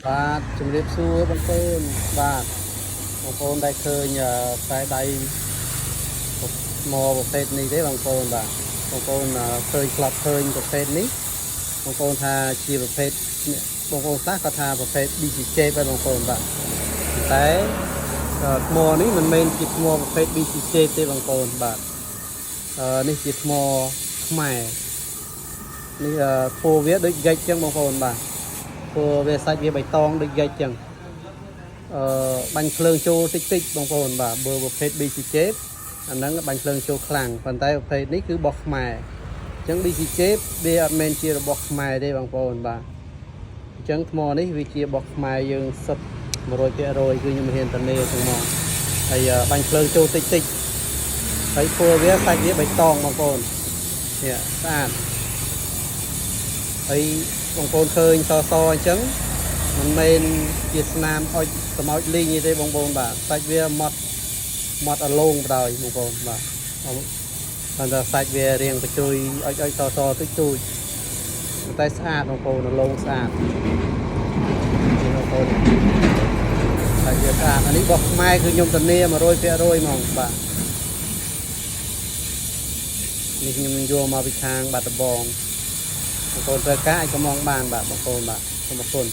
បាទជំរាបសួរបងប្អូនបាទបងប្អូនដែលឃើញខ្សែដៃថ្មប្រភេទនេះទេបងប្អូនបាទបងប្អូនឃើញខ្លប់ឃើញប្រភេទនេះបងប្អូនថាជាប្រភេទបងប្អូនខ្លះក៏ថាប្រភេទ BCJ ដែរបងប្អូនបាទតែថ្មនេះមិនមែនជាថ្មប្រភេទ BCJ ទេបងប្អូនបាទនេះជាថ្មខ្មែរនេះពណ៌វាដូចហ្គិចចឹងបងប្អូនបាទព្រោះវាសាច់វាបៃតងដូចហ្គិចចឹងបាញ់ភ្លើងចូលតិចតិចបងប្អូនបាទបើប្រភេទ BCJ អាហ្នឹងបាញ់ភ្លើងចូលខ្លាំងប៉ុន្តែប្រភេទនេះគឺរបស់ខ្មែរអញ្ចឹង BCJ វាអត់មែនជារបស់ខ្មែរទេបងប្អូនបាទអញ្ចឹងថ្មនេះវាជារបស់ខ្មែរយើងសុទ្ធ 100% គឺខ្ញុំហ៊ានតានេទាំងមកហើយបាញ់ភ្លើងចូលតិចតិចហើយព្រោះវាសាច់វាបៃតងបងប្អូននេះស្អាតហើយបងប្អូនឃើញសសអញ្ចឹងមិនមែនជាស្នាមអុចខ្មោចលីងទេបងប្អូនបាទសាច់វាម៉ត់អលងបដ ாய் បងប្អូនបាទប៉ុន្តែសាច់វារៀងបញ្ជួយអុចសសតិចតួចតែស្អាតបងប្អូនអលងស្អាតបងប្អូនសាច់វាស្អាតអានេះរបស់ខ្មែរគឺខ្ញុំធានា 100% ហ្មងបាទនេះខ្ញុំនឹងយកមកពីខាងបាត់ដំបងបងប្អូនត្រូវការអាចកំងបានបាទបងប្អូនបាទសូមអរគុណ